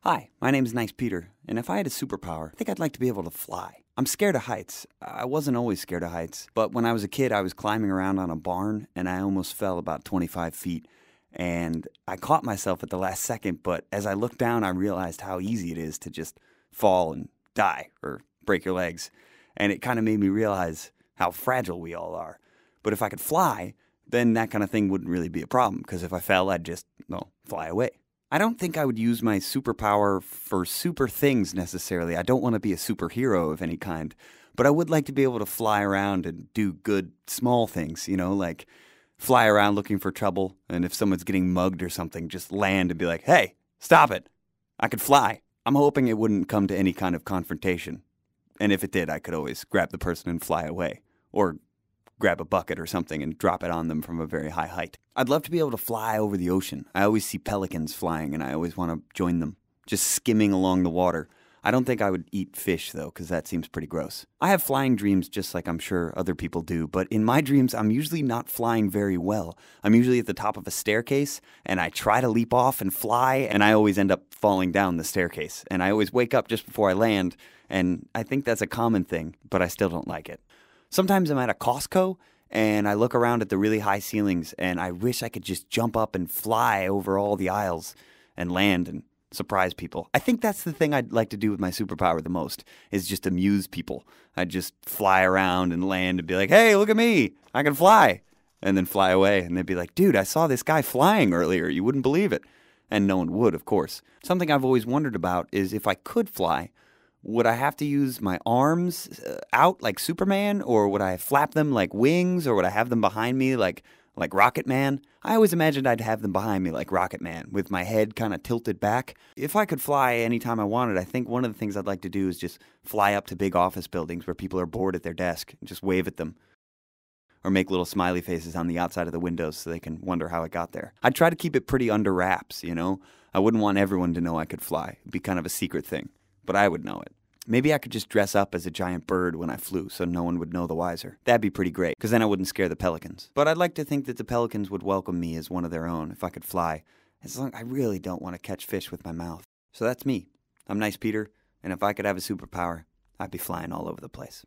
Hi, my name's Nice Peter, and if I had a superpower, I think I'd like to be able to fly. I'm scared of heights. I wasn't always scared of heights, but when I was a kid, I was climbing around on a barn, and I almost fell about 25 feet. And I caught myself at the last second, but as I looked down, I realized how easy it is to just fall and die or break your legs. And it kind of made me realize how fragile we all are. But if I could fly, then that kind of thing wouldn't really be a problem, because if I fell, I'd just, fly away. I don't think I would use my superpower for super things necessarily. I don't want to be a superhero of any kind, but I would like to be able to fly around and do good small things, like fly around looking for trouble, and if someone's getting mugged or something, just land and be like, hey, stop it. I could fly. I'm hoping it wouldn't come to any kind of confrontation. And if it did, I could always grab the person and fly away, or grab a bucket or something and drop it on them from a very high height. I'd love to be able to fly over the ocean. I always see pelicans flying, and I always want to join them, just skimming along the water. I don't think I would eat fish, though, because that seems pretty gross. I have flying dreams just like I'm sure other people do, but in my dreams, I'm usually not flying very well. I'm usually at the top of a staircase, and I try to leap off and fly, and I always end up falling down the staircase. And I always wake up just before I land, and I think that's a common thing, but I still don't like it. Sometimes I'm at a Costco, and I look around at the really high ceilings, and I wish I could just jump up and fly over all the aisles and land and surprise people. I think that's the thing I'd like to do with my superpower the most, is just amuse people. I'd just fly around and land and be like, hey, look at me, I can fly. And then fly away, and they'd be like, dude, I saw this guy flying earlier, you wouldn't believe it. And no one would, of course. Something I've always wondered about is if I could fly, would I have to use my arms out like Superman, or would I flap them like wings, or would I have them behind me like Rocket Man? I always imagined I'd have them behind me like Rocket Man, with my head kind of tilted back. If I could fly anytime I wanted, I think one of the things I'd like to do is just fly up to big office buildings where people are bored at their desk and just wave at them. Or make little smiley faces on the outside of the windows so they can wonder how it got there. I'd try to keep it pretty under wraps, I wouldn't want everyone to know I could fly. It'd be kind of a secret thing, but I would know it. Maybe I could just dress up as a giant bird when I flew so no one would know the wiser. That'd be pretty great, because then I wouldn't scare the pelicans. But I'd like to think that the pelicans would welcome me as one of their own if I could fly, as long as I really don't want to catch fish with my mouth. So that's me. I'm Nice Peter, and if I could have a superpower, I'd be flying all over the place.